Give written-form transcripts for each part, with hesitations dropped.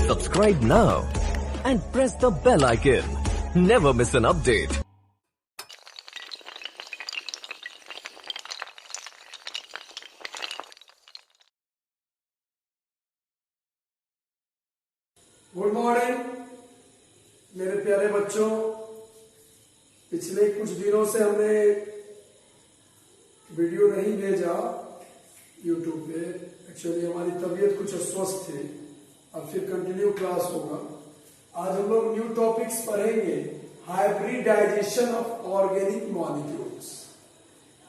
Subscribe now and press the bell icon. Never miss an update. Good morning मेरे प्यारे बच्चों। पिछले कुछ दिनों से हमने वीडियो नहीं भेजा यूट्यूब पे। एक्चुअली हमारी तबीयत कुछ अस्वस्थ थी। अब फिर कंटिन्यू क्लास होगा। आज हम लोग न्यू टॉपिक्स पढ़ेंगे। Hybridisation of organic molecules.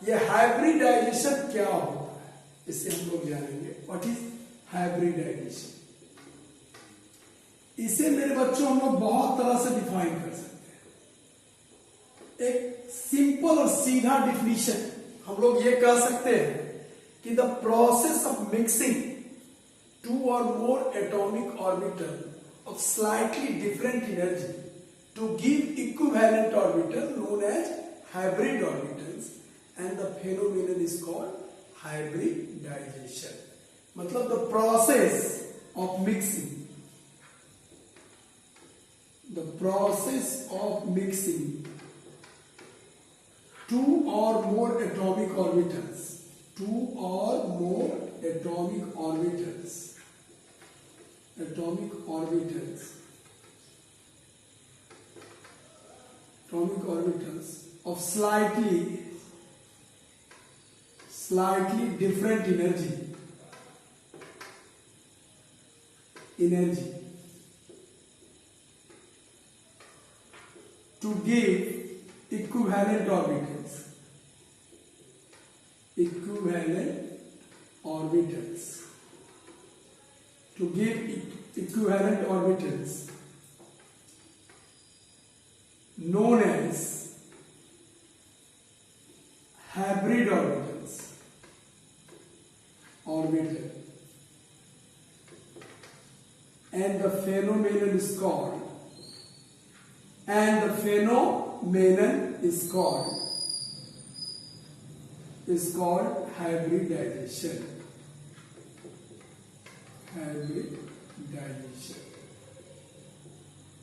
ये हाइब्रिडाइजेशन क्या होता है इससे हम लोग जानेंगे। What is hybridisation? इसे मेरे बच्चों हम लोग बहुत तरह से डिफाइन कर सकते हैं। एक सिंपल और सीधा डिफिनीशन हम लोग ये कह सकते हैं कि the process of mixing two or more atomic orbital of slightly different energy to give equivalent orbital known as hybrid orbitals, and the phenomenon is called hybridization. मतलब the process of mixing, the process of mixing two or more atomic orbitals, two or more atomic orbitals of slightly different energy to give equivalent orbitals to give equivalent orbitals known as hybrid orbitals. And the phenomenon is called hybridization.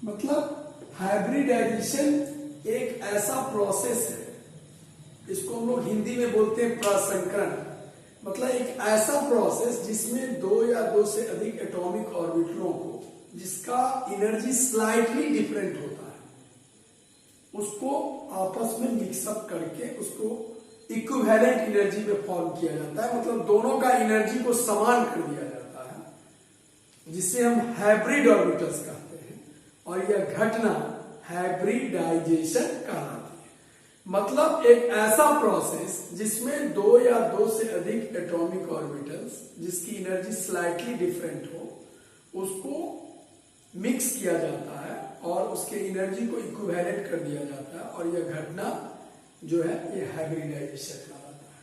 मतलब hybridisation एक ऐसा process है, इसको हम लोग हिंदी में बोलते हैं प्रसंकरण। मतलब एक ऐसा प्रोसेस जिसमें दो या दो से अधिक एटॉमिक ऑर्बिटलों को, जिसका एनर्जी स्लाइटली डिफरेंट होता है, उसको आपस में मिक्सअप करके उसको इक्विवेलेंट एनर्जी में फॉर्म किया जाता है। मतलब दोनों का एनर्जी को समान कर दिया जाता है, जिसे हम हाइब्रिड ऑर्बिटल्स कहते हैं। और यह घटना हाइब्रिडाइजेशन कहलाती है। मतलब एक ऐसा प्रोसेस जिसमें दो या दो से अधिक एटॉमिक ऑर्बिटल्स, जिसकी एनर्जी स्लाइटली डिफरेंट हो, उसको मिक्स किया जाता है और उसके एनर्जी को इक्विवेलेंट कर दिया जाता है। और यह घटना जो है ये हाइब्रिडाइजेशन कहलाता है।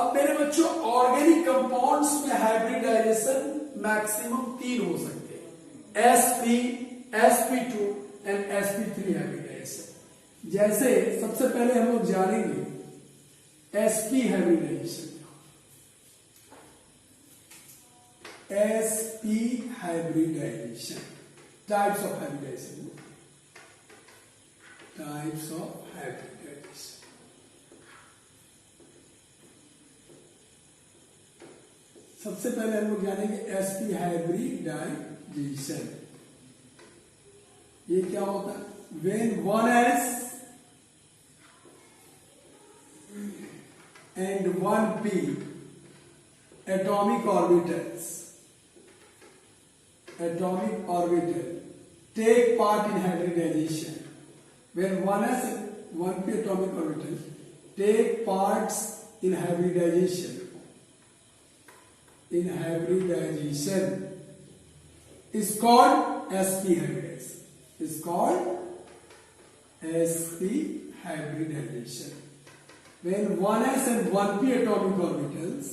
अब मेरे बच्चों, ऑर्गेनिक कंपाउंड्स में हाइब्रिडाइजेशन मैक्सिमम 3 हो सकते हैं। sp2 and sp3 hybridisation. जैसे सबसे पहले हम लोग जानेंगे sp hybridisation. Types of hybridisation. सबसे पहले हम लोग जानेंगे sp हाइब्रिडाइजेशन। ये क्या होता है? When 1s and 1p atomic orbital take part in hybridization. When 1s and 1p atomic orbitals take parts in hybridization is called sp hybridization. When 1s and 1p atomic orbitals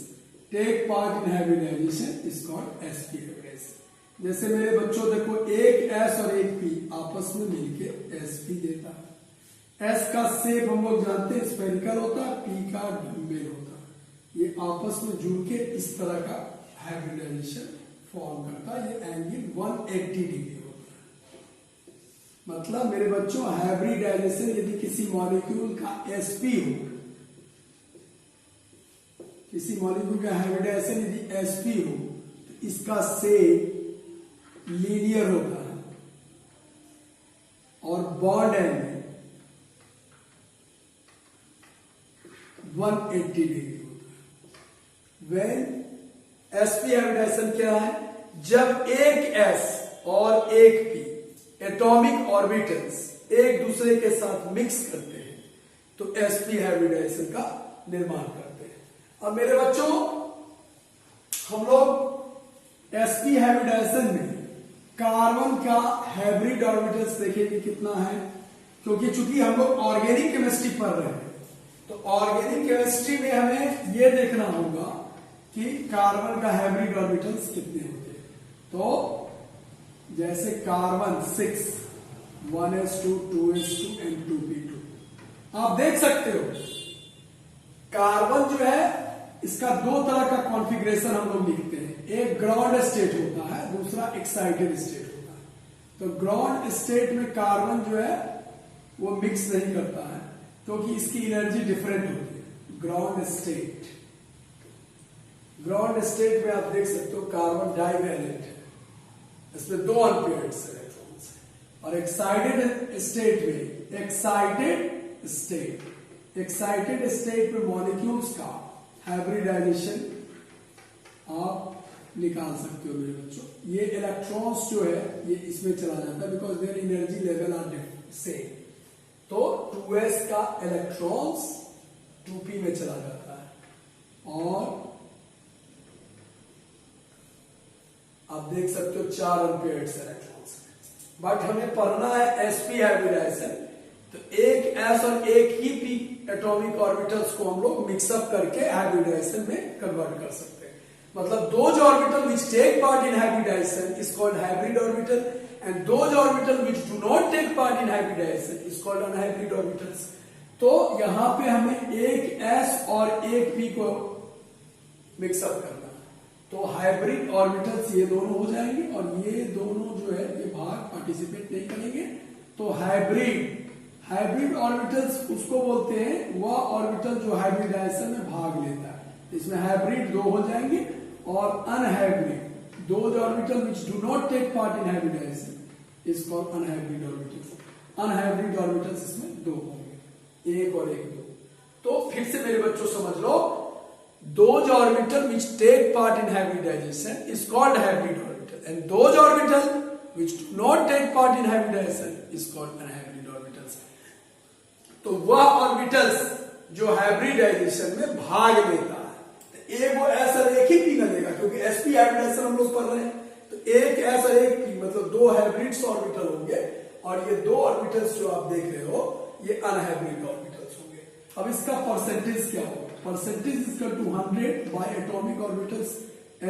take part in hybridization is called sp hybridization. जैसे मेरे बच्चों देखो, एक s और एक p आपस में मिलके sp देता है। s का शेप हम लोग जानते हैं स्फेरिकल होता है, p का ड्यूबेल होता है। ये आपस में जुड़ के इस तरह का हाइब्रिडाइजेशन फॉर्म करता है, ये एंगल 180 डिग्री होता है। मतलब मेरे बच्चों हाइब्रिडाइजेशन यदि किसी मॉलिक्यूल का sp हो, किसी मॉलिक्यूल का हाइब्रिडाइजेशन यदि sp हो तो इसका शेप लीनियर होता है और बॉन्ड एंगल 180 डिग्री होता है। वेन sp हाइब्रिडाइजेशन क्या है? जब एक s और एक p एटॉमिक ऑर्बिटल्स एक दूसरे के साथ मिक्स करते हैं तो sp हाइब्रिडाइजेशन का निर्माण करते हैं। अब मेरे बच्चों हम लोग sp हाइब्रिडाइजेशन में कार्बन का हाइब्रिड ऑर्बिटल्स देखेंगे कितना है, क्योंकि चूंकि हम लोग ऑर्गेनिक केमिस्ट्री पढ़ रहे हैं तो ऑर्गेनिक केमिस्ट्री में हमें यह देखना होगा कि कार्बन का हाइब्रिड ऑर्बिटल्स कितने होते हैं। तो जैसे carbon 6 1s2 2s2 and 2p2 आप देख सकते हो। कार्बन जो है इसका दो तरह का कॉन्फ़िगरेशन हम लोग लिखते हैं, एक ग्राउंड स्टेट होता है, दूसरा एक्साइटेड स्टेट होता है। तो ग्राउंड स्टेट में कार्बन जो है वो मिक्स नहीं करता है क्योंकि इसकी एनर्जी डिफरेंट होती है। ग्राउंड स्टेट में आप देख सकते हो कार्बन डाइवैलेंट है, इसमें 2 अनपेयर्ड इलेक्ट्रॉन्स है। और एक्साइटेड स्टेट में मॉलिक्यूल्स का हाइब्रिडाइजेशन आप निकाल सकते हो मेरे बच्चों। ये इलेक्ट्रॉन्स जो है ये इसमें चला जाता है because their energy level are same. तो 2s का इलेक्ट्रॉन्स 2p में चला जाता है और आप देख सकते हो 4 अनपेयर्ड इलेक्ट्रॉन्स। बट हमें पढ़ना है sp हाइब्रिडाइजेशन, तो एक s और एक ही p एटॉमिक ऑर्बिटल्स को हम लोग मिक्सअप करके हाइब्रिडाइजेशन में कन्वर्ट कर सकते हैं। मतलब those orbital which take part in hybridization is called hybrid orbital and those orbital which do not take part in hybridization is called anhybrid orbitals। तो यहां पे हमें एक s और एक p को मिक्सअप करना है तो हाइब्रिड ऑर्बिटल्स ये दोनों हो जाएंगे और ये दोनों जो है ये भाग पार्टिसिपेट नहीं करेंगे। तो हाइब्रिड ऑर्बिटल्स उसको बोलते हैं वह ऑर्बिटल जो हाइब्रिडाइजेशन में भाग लेता है। इसमें हाइब्रिड 2 हो जाएंगे और अनहाइब्रिड दो orbital which do not take part in hybridisation is called unhybrid orbitals. Unhybrid orbitals इसमें 2 होंगे, एक और एक 2। तो फिर से मेरे बच्चों समझ लो, those orbital which take part in hybridization is called hybrid orbital and those orbital which do not take part in hybridization is called anhybrid orbitals। तो वह ऑर्बिटल्स जो हाइब्रिडाइजेशन में भाग लेता है, एक वो ऐसा एक ही पी न लेगा क्योंकि sp हाइब्रिडाइजेशन हम लोग पढ़ रहे हैं, तो एक ऐसा एक पी मतलब 2 हाइब्रिड्स ऑर्बिटल होंगे और ये 2 ऑर्बिटल्स जो आप देख रहे हो ये अनहाइब्रिड ऑर्बिटल्स होंगे। अब इसका परसेंटेज क्या होगा? Percentage equal to 100 by atomic orbitals.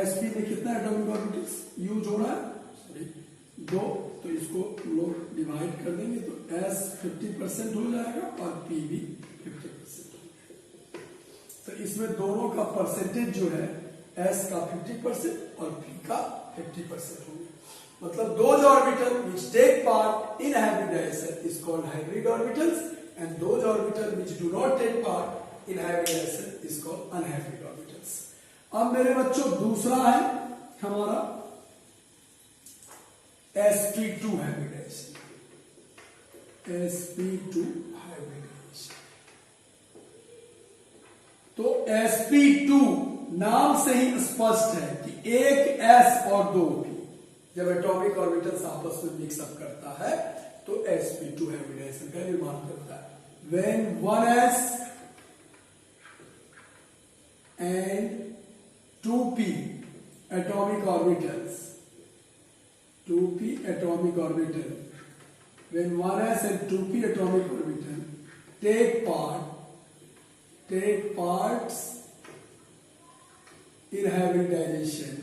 sp में कितना एटॉमिक ऑर्बिटल्स यूज हो रहा है? सॉरी 2, तो इसको लोग डिवाइड कर देंगे तो s 50% हो जाएगा और p भी 50% हो जाएगा। तो इसमें दोनों का परसेंटेज जो है s का 50% और p का 50% होगा। मतलब those orbital which take part in hybridization is called hybrid orbitals and those orbital which do not take part in hybridization is called anhybrid orbitals। अब मेरे बच्चों दूसरा है हमारा sp2 hybridization। sp2 hybridization तो sp2 नाम से ही स्पष्ट है कि एक s और 2 p जब एटॉमिक ऑर्बिटल्स आपस में मिक्सअप करता है तो sp2 हाइब्रिडाइजेशन का निर्माण करता है। When 1s and 2p atomic orbitals, 2p atomic orbital, when 1s and 2p atomic orbital take parts in hybridization,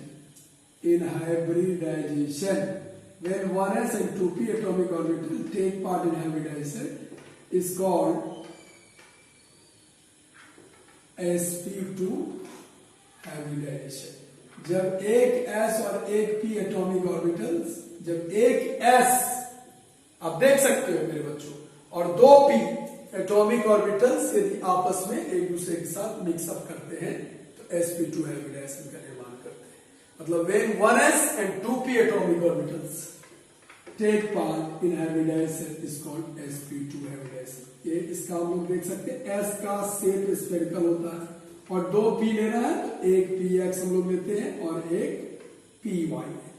when 1s and 2p atomic orbital take part in hybridization is called sp2 hybridization। जब एक s और एक p atomic orbitals, जब एक s आप देख सकते हो मेरे बच्चों और दो p एटॉमिक ऑर्बिटल्स यदि आपस में एक दूसरे के साथ मिक्सअप करते हैं तो sp2 हाइब्रिडाइजेशन का निर्माण करते हैं। मतलब when 1s and 2p atomic orbitals take part in hybridization is called sp2 hybridization। ये इसका हम लोग देख सकते हैं s का शेप स्फेरिकल होता है और दो p लेना है तो एक px हम लोग लेते हैं और एक py लेते हैं।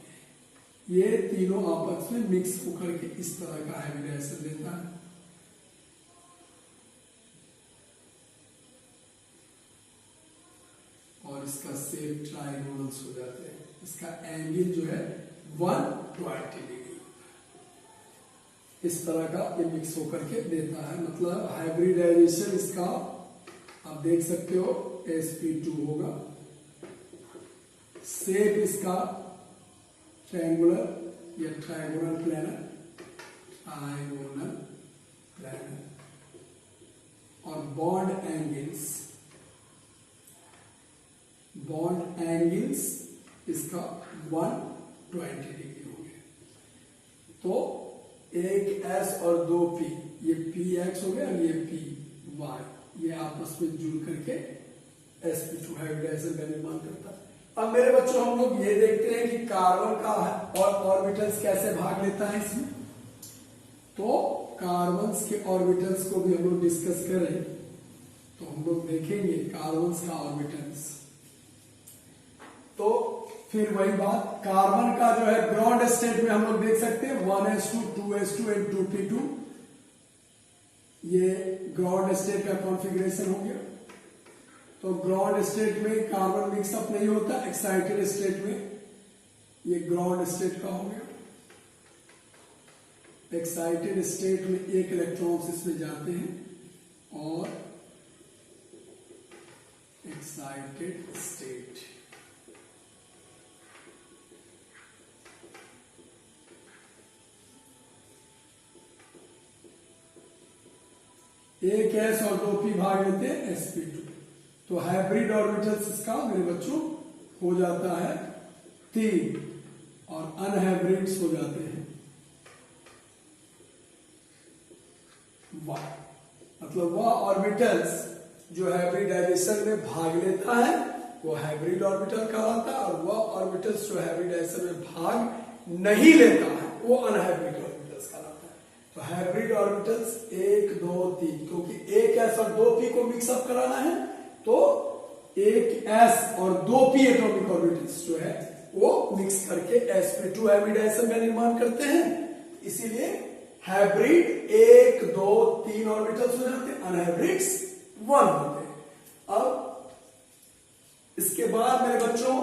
ये तीनों आपस में मिक्स होकर के इस तरह का हाइब्रिडाइजेशन देता है। और इसका शेप ट्राइगोनल्स हो जाते हैं। इसका एंगल जो है 120 डिग्री इस तरह का ये मिक्स होकर के देता है। मतलब हाइब्रिडाइजेशन इसका आप देख सकते हो sp2 होगा। शेप इसका ट्रायंगुलर या ट्रायंगुलर प्लेनर, ट्रायंगुलर प्लेनर और बॉन्ड एंगल्स इसका 120 डिग्री हो गया। तो एक s और दो p, ये px हो गया और ये py, ये आपस में जुड़ करके sp2 हाइब्रिडाइजेशन का निर्माण करता है। अब मेरे बच्चों हम लोग ये देखते हैं कि कार्बन का और ऑर्बिटल्स कैसे भाग लेता है इसमें। तो कार्बन्स के ऑर्बिटल्स को भी हम लोग डिस्कस करें तो हम लोग देखेंगे कार्बन्स का ऑर्बिटल्स। तो फिर वही बात, कार्बन का जो है ग्राउंड स्टेट में हम लोग देख सकते हैं 1s2 2s2 एंड 2p2, ये ग्राउंड स्टेट का कॉन्फ़िगरेशन हो गया। तो ग्राउंड स्टेट में कार्बन मिक्सअप नहीं होता, एक्साइटेड स्टेट में ये ग्राउंड स्टेट का हो गया। एक्साइटेड स्टेट में एक इलेक्ट्रॉन्स इसमें जाते हैं और एक्साइटेड स्टेट एक s और दो p भाग लेते हैं sp2। तो हाइब्रिड ऑर्बिटल्स इसका मेरे बच्चों हो जाता है 3 और अनहाइब्रिड्स हो जाते हैं 1। मतलब वह ऑर्बिटल्स जो हाइब्रिडाइजेशन में भाग लेता है वो हाइब्रिड ऑर्बिटल कहलाता है और वह ऑर्बिटल्स जो हाइब्रिडाइजेशन में भाग नहीं लेता है वो अनहाइब्रिड ऑर्बिटल्स कहलाता है। तो हाइब्रिड ऑर्बिटल्स 1 2 3, क्योंकि एक s और दो p को मिक्सअप कराना है तो एक s और दो p एटॉमिक ऑर्बिटल्स जो है वो मिक्स करके sp2 हाइब्रिडाइजेशन का निर्माण करते हैं। इसीलिए हाइब्रिड 1 2 3 ऑर्बिटल्स हो जाते हैं, अनहाइब्रिड्स 1 होते हैं। अब इसके बाद मेरे बच्चों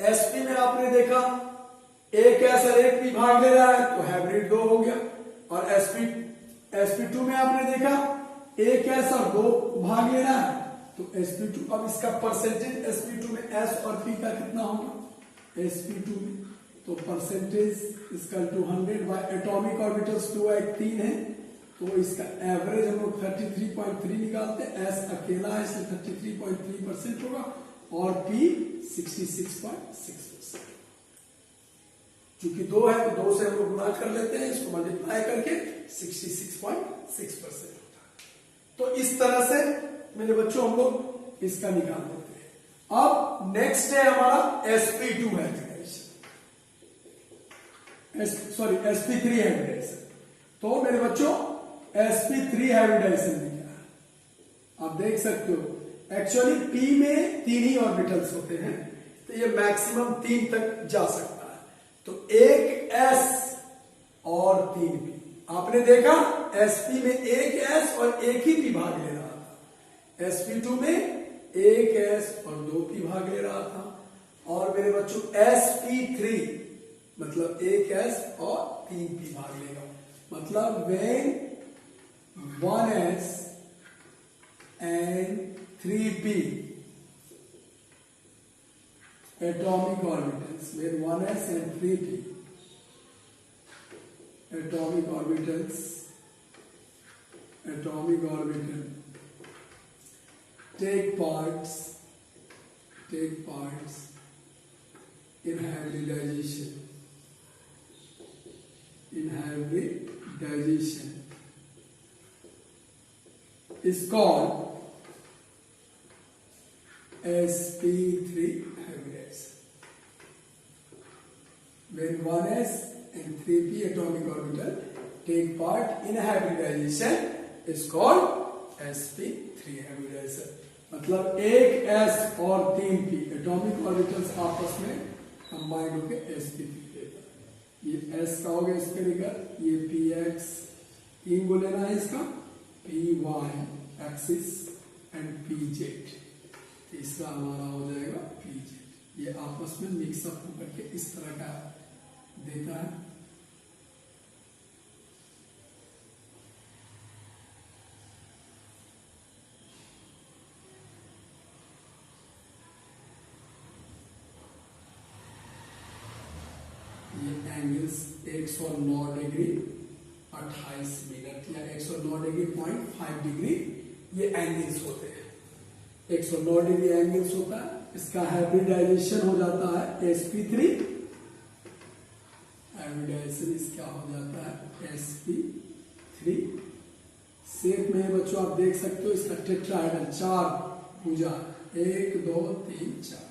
sp में आपने देखा एक s और एक p भाग ले रहा है तो हाइब्रिड 2 हो गया। और sp2 में आपने देखा एक s और दो भाग ले रहा है तो sp2। अब इसका परसेंटेज sp2 में s और p का कितना होगा sp2 में, तो परसेंटेज इसका 200 बाय एटॉमिक ऑर्बिटल्स 2 1 3 है तो इसका एवरेज हम लोग 33.3 निकालते हैं। s अकेला है इसलिए 33.3% होगा और p 66.6%। चूंकि 2 है तो 2 से हम लोग गुणा कर लेते हैं, इसको मल्टीप्लाई करके 66.6% होता है। तो इस तरह से मेरे बच्चों हम लोग इसका निकाल देते हैं। अब नेक्स्ट है हमारा sp2 हाइब्रिडाइजेशन, sp3 हाइब्रिडाइजेशन। तो मेरे बच्चों sp3 हाइब्रिडाइजेशन में क्या है आप देख सकते हो। एक्चुअली p में 3 ही ऑर्बिटल्स होते हैं तो ये मैक्सिमम 3 तक जा सकता है। तो एक s और 3 p, आपने देखा sp में एक s और एक ही p भाग ले रहा था, sp2 में एक s और 2 p भाग ले रहा था। और मेरे बच्चों sp3 मतलब एक s और 3 p भाग लेगा। मतलब when 1s and 3p atomic orbitals, when 1s and 3p atomic orbital take parts in hybridization is called sp3 hybridization. When 1s and 3p atomic orbital take part in hybridization is called sp3 hybridization. मतलब एक s और 3p atomic orbitals आपस में combined होकर sp3 देता है। ये s का हो गया स्फेरिकल, ये px 3 को लेना है इसका, py एक्सिस एंड pz, तीसरा हमारा हो जाएगा pz। ये आपस में मिक्सअप होकर के इस तरह का देता है। ये एंगल्स 109 डिग्री 28 मिनट या 109 डिग्री 0.5 डिग्री ये एंगल्स होते हैं। 109 डिग्री एंगल्स होता है, इसका हाइब्रिडाइजेशन हो जाता है sp3, हाइब्रिडाइजेशन इसका हो जाता है sp3। शेप में बच्चों आप देख सकते हो इसका टेट्राहेड्रल 4 भुजा 1 2 3 4,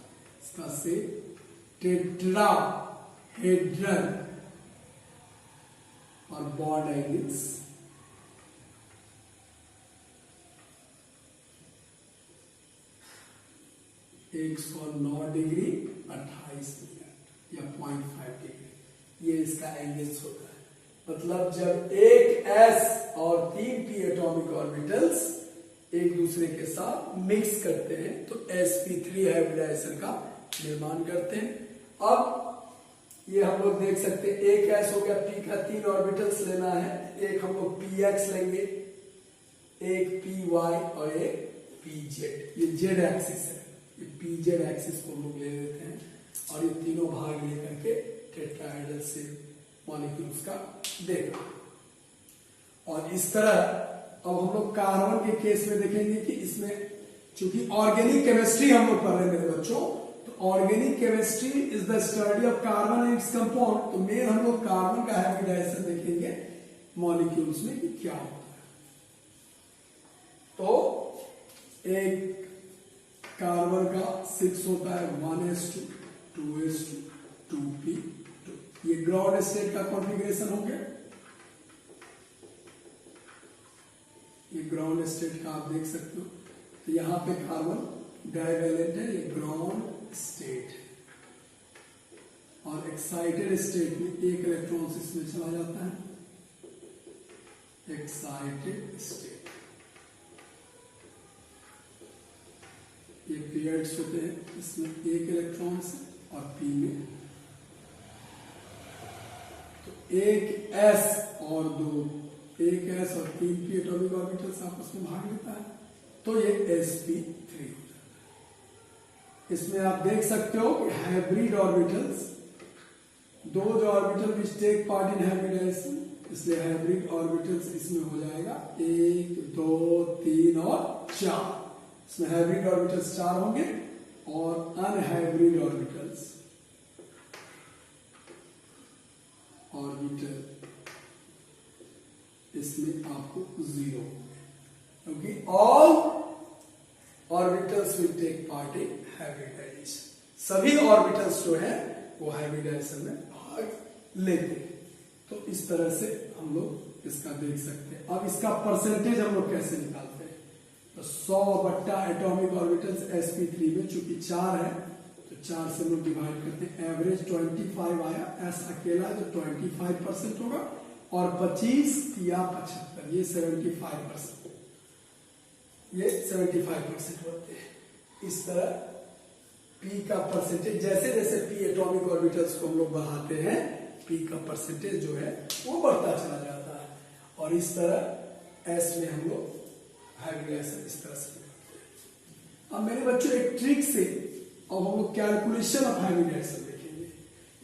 इसका शेप टेट्रा हेड्रल और बॉन्ड एंगल्स 109 डिग्री 28 मिनट या 0.5 डिग्री, ये इसका एंगल्स होता है। मतलब जब एक s और 3p एटॉमिक ऑर्बिटल्स एक दूसरे के साथ मिक्स करते हैं तो sp3 हाइब्रिडाइजेशन का निर्माण करते हैं। अब ये हम लोग देख सकते हैं, एक s हो गया, p का 3 ऑर्बिटल्स लेना है, एक हम लोग px लेंगे, एक py और एक pz, ये z एक्सिस है, ये pz एक्सिस को हम लोग ले लेते हैं और ये तीनों भाग लेकर के टेट्राहेड्रल से मॉलिक्यूल्स का देगा। और इस तरह अब हम लोग कार्बन के केस में देखेंगे कि इसमें चूंकि ऑर्गेनिक केमिस्ट्री हम लोग पढ़ रहे हैं मेरे बच्चों, organic chemistry is the study of carbon and its compound, तो मेन हम लोग कार्बन का हाइब्रिडाइजेशन देखेंगे मॉलिक्यूल्स में कि क्या होता है। तो एक कार्बन का 6 होता है 1s2 2s2 2p2, ये ग्राउंड स्टेट का कॉन्फ़िगरेशन हो गया। ये ग्राउंड स्टेट का आप देख सकते हो, तो यहां पे कार्बन डाइवैलेंट है, ये ग्राउंड स्टेट, और एक्साइटेड स्टेट में एक इलेक्ट्रॉन इसमें चला जाता है, एक्साइटेड स्टेट। ये पेयर्ड्स होते हैं, इसमें एक इलेक्ट्रॉन और p में, तो एक s और 1s और 3p एटॉमिक ऑर्बिटल्स आपस में भाग लेता है, तो ये sp3। इसमें आप देख सकते हो कि हाइब्रिड ऑर्बिटल्स, दो जो orbital which take part in hybridisation, इसलिए हाइब्रिड ऑर्बिटल्स इसमें हो जाएगा 1 2 3 और 4। इसमें हाइब्रिड ऑर्बिटल्स 4 होंगे और अनहाइब्रिड ऑर्बिटल इसमें आपको 0 होंगे, क्योंकि all orbitals will take part in hybridisation, सभी ऑर्बिटल्स जो है वो हाइब्रिडाइजेशन में भाग लेते हैं। तो इस तरह से हम लोग इसका देख सकते हैं। अब इसका परसेंटेज हम लोग कैसे निकालते हैं, तो 100 बट्टा एटॉमिक ऑर्बिटल्स sp3 में चूंकि 4 है तो 4 से लोग डिवाइड करते हैं, एवरेज 25 आया, s अकेला तो 25% होगा और 25 या 75 ये 75%, ये 75% होते हैं। इस तरह p का परसेंटेज, जैसे जैसे p एटॉमिक ऑर्बिटल्स को हम लोग बढ़ाते हैं p का परसेंटेज जो है वो बढ़ता चला जाता है, और इस तरह s में हम लोग हाइब्रिडाइजेशन इस तरह से करते हैं। अब मेरे बच्चों एक ट्रिक से अब हम लोग कैलकुलेशन ऑफ हाइब्रिडाइजेशन देखेंगे,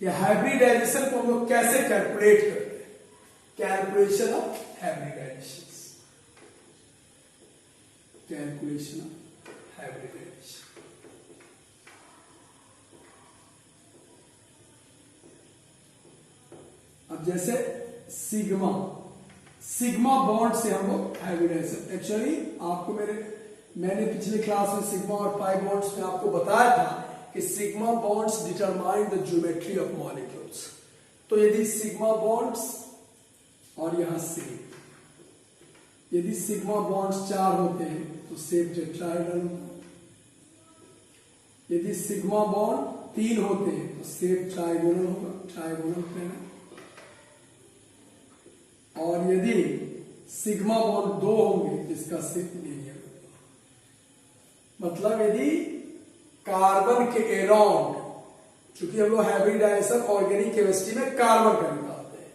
कि हाइब्रिडाइजेशन को हम लोग कैसे कैलकुलेट करते हैं, calculation of hybridisation, calculation of hybridisation. अब जैसे सिग्मा सिग्मा बॉन्ड से हम लोग हाइब्रिडाइजेशन, एक्चुअली आपको मैंने पिछले क्लास में सिग्मा और पाई बॉन्ड्स में आपको बताया था कि sigma bonds determine the geometry of molecules. तो यदि सिग्मा बॉन्ड्स और यहां से यदि सिग्मा बॉन्ड्स 4 होते हैं तो शेप टेट्राहेड्रल होता है। यदि सिग्मा बॉन्ड 3 होते हैं तो शेप ट्राइगोनल होगा, ट्राइगोनल प्लेन। और यदि सिग्मा बॉन्ड 2 होंगे तो इसका शेप लीनियर होगा। मतलब यदि कार्बन के अराउंड, चूंकि हम लोग हाइब्रिडाइजेशन ऑर्गेनिक केमिस्ट्री में कार्बन का निकालते हैं,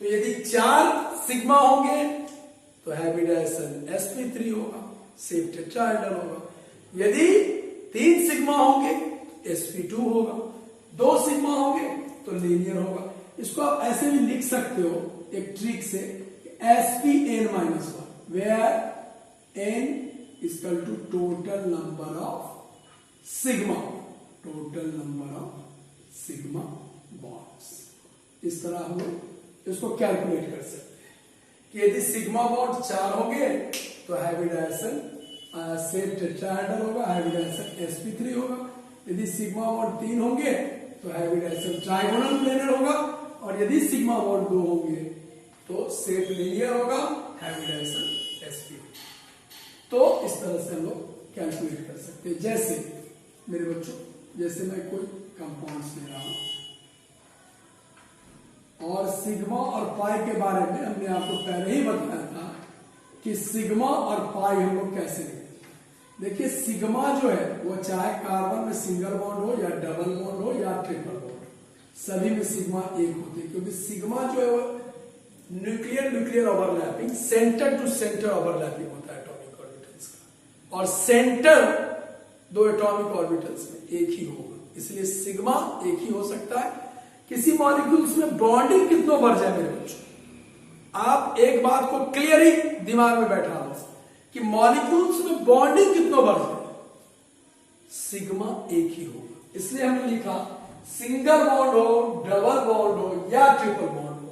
तो यदि 4 सिग्मा होंगे तो हाइब्रिडाइजेशन sp3 होगा, शेप टेट्राहेड्रल होगा। यदि 3 सिग्मा होंगे sp2 होगा, 2 सिग्मा होंगे तो लीनियर होगा। इसको आप ऐसे भी लिख सकते हो एक ट्रिक से, sp(n-1), where n equal to total number of sigma, total number of sigma bonds. इस तरह हम लोग इसको कैलकुलेट कर सकते हैं कि यदि सिग्मा बॉन्ड 4 होंगे तो हाइब्रिडाइजेशन शेप टेट्राहेड्रल होगा, हाइब्रिडाइजेशन sp3 होगा। यदि सिग्मा बॉन्ड 3 होंगे तो हाइब्रिडाइजेशन ट्राइगोनल प्लेनर होगा। और यदि सिग्मा बॉन्ड 2 होंगे तो शेप लीनियर होगा, हाइब्रिडाइजेशन sp। तो इस तरह से हम लोग कैलकुलेट कर सकते हैं। जैसे मेरे बच्चों, जैसे मैं कोई कंपाउंड्स ले रहा हूं और सिग्मा और पाई के बारे में हमने आपको पहले ही बताया था कि सिग्मा और पाई हम लोग कैसे लेते हैं। देखिए सिग्मा जो है वो चाहे कार्बन में सिंगल बॉन्ड हो या डबल बॉन्ड हो या ट्रिपल बॉन्ड, सभी में सिग्मा एक होते हैं, क्योंकि सिग्मा जो है वो nuclear overlapping, centre to centre overlapping होता है एटॉमिक ऑर्बिटल्स का, और सेंटर 2 एटॉमिक ऑर्बिटल्स में एक ही होगा। इसलिए सिग्मा एक ही हो सकता है। किसी मॉलिक्यूल्स में बॉन्डिंग कितनों बढ़ जाए मेरे बच्चों, आप एक बात को क्लियरली दिमाग में बैठा लो कि मॉलिक्यूल्स में बॉन्डिंग कितनों बढ़ जाए, सिग्मा एक ही होगा। इसलिए हमने लिखा सिंगल बॉन्ड हो, डबल बॉन्ड हो या ट्रिपल बॉन्ड हो,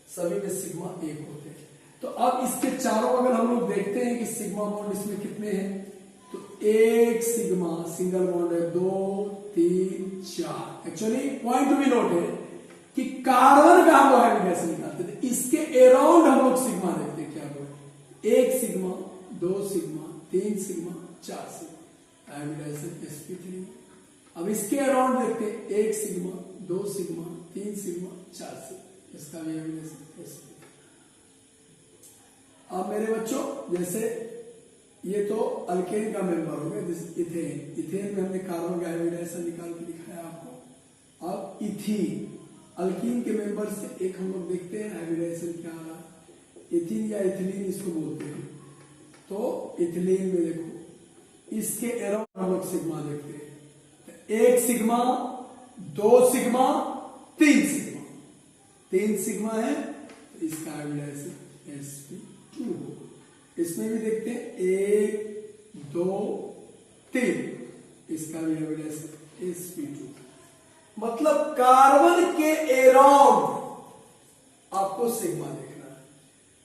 सभी में सिग्मा एक होते हैं। तो अब इसके चारों अगर हम लोग देखते हैं कि सिग्मा बॉन्ड इसमें कितने हैं, तो एक सिग्मा सिंगल बॉन्ड है, 2 3 4। Actually point to be note है कि कार्बन का हम लोग हाइब्रिडाइजेशन निकालते थे, इसके अराउंड हम लोग सिग्मा देखते हैं। क्या बोले, 1 sigma 2 sigma 3 sigma 4 sigma, hybridisation sp3। अब इसके अराउंड देखते हैं 1 सिग्मा 2 सिग्मा 3 सिग्मा 4 सिग्मा, इसका भी हाइब्रिडाइजेशन sp3। अब मेरे बच्चों जैसे ये तो अल्केन का मेंबर हो गया, जैसे इथेन, इथेन में हमने कार्बन का हाइब्रिडाइजेशन निकाल के दिखाया आपको। अब इथीन, अल्कीन के मेंबर से एक हम लोग देखते हैं हाइब्रिडाइजेशन क्या आ रहा है, इथिन या इथिलीन इसको बोलते हैं। तो इथिलीन में देखो इसके अराउंड हम लोग सिग्मा देखते हैं, 1 सिग्मा 2 सिग्मा 3 सिग्मा, 3 सिग्मा है तो इसका हाइब्रिडाइजेशन sp2 होगा। इसमें भी देखते हैं 1 2 3, इसका भी हाइब्रिडाइजेशन sp2। मतलब कार्बन के अराउंड आपको सिग्मा देखना है।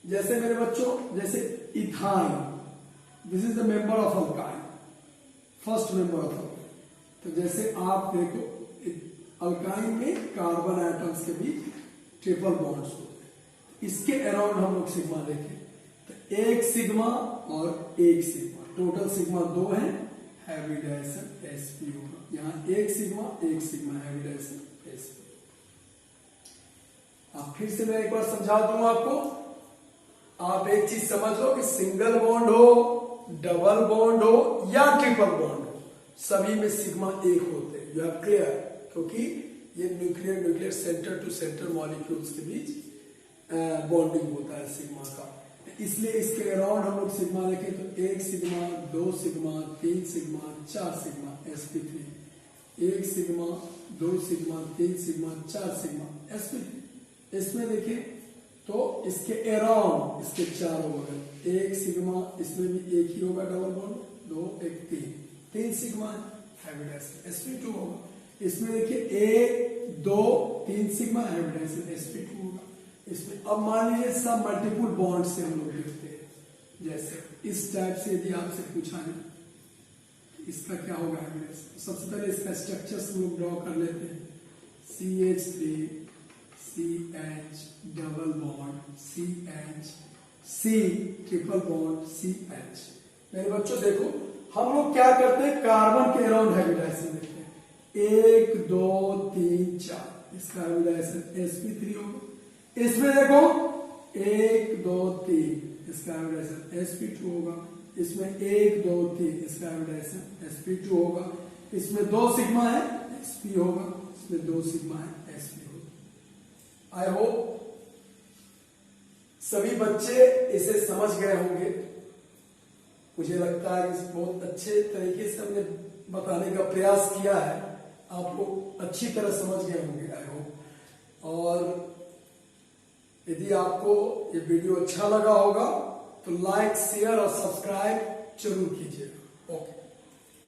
जैसे मेरे बच्चों जैसे ethyne, this is the member of alkyne, first member of alkyne. तो जैसे आप देखो अल्काइन में कार्बन एटम्स के बीच ट्रिपल बॉन्ड्स होते हैं, इसके अराउंड हम लोग सिग्मा देखें तो 1 सिग्मा और 1 सिग्मा, टोटल सिग्मा 2 है, हाइब्रिडाइजेशन sp होगा। यहां 1 सिग्मा हाइब्रिडाइजेशन sp। अब फिर से मैं एक बार समझा दूं आपको, आप एक चीज समझ लो कि सिंगल बॉन्ड हो, डबल बॉन्ड हो या ट्रिपल बॉन्ड हो, सभी में सिग्मा एक होते हैं। यू हैव क्लियर, क्योंकि ये nuclear centre to centre molecules के बीच बॉन्डिंग होता है सिग्मा का। इसलिए इसके अराउंड हम लोग सिग्मा देखें तो 1 sigma 2 sigma 3 sigma 4 sigma sp3, 1 sigma 2 sigma 3 sigma 4 sigma sp3। इसमें देखें तो इसके अराउंड इसके चारों बगल 1 सिग्मा, इसमें भी एक ही होगा double bond, 2 1 3 sigma hybridisation sp2 होगा। इसमें देखिए 1 2 3 सिग्मा हाइब्रिडाइजेशन sp2 होगा। अब मान लीजिए सब मल्टीपल बॉन्ड से हम लोग लिखते हैं, जैसे इस टाइप से यदि आपसे पूछा जाए इसका क्या होगा एविडेंस, सबसे पहले इसका स्ट्रक्चर हम लोग ड्रॉ कर लेते हैं। CH3 CH double bond CH C triple bond CH। मेरे बच्चों देखो हम लोग क्या करते हैं, कार्बन के अराउंड हाइब्रिडाइजेशन देखते हैं, 1 2 3 4 इसका हाइब्रिडाइजेशन sp3 होगा। इसमें देखो 1 2 3 इसका हाइब्रिडाइजेशन sp2 होगा। इसमें 1 2 3 इसका हाइब्रिडाइजेशन sp2 होगा। इसमें 2 सिग्मा है sp होगा, इसमें 2 सिग्मा है sp होगा। आई होप सभी बच्चे इसे समझ गए होंगे। मुझे लगता है कि बहुत अच्छे तरीके से हमने बताने का प्रयास किया है, आपको अच्छी तरह समझ गए होंगे आई होप। और यदि आपको ये वीडियो अच्छा लगा होगा तो लाइक शेयर और सब्सक्राइब जरूर कीजिएगा। ओके।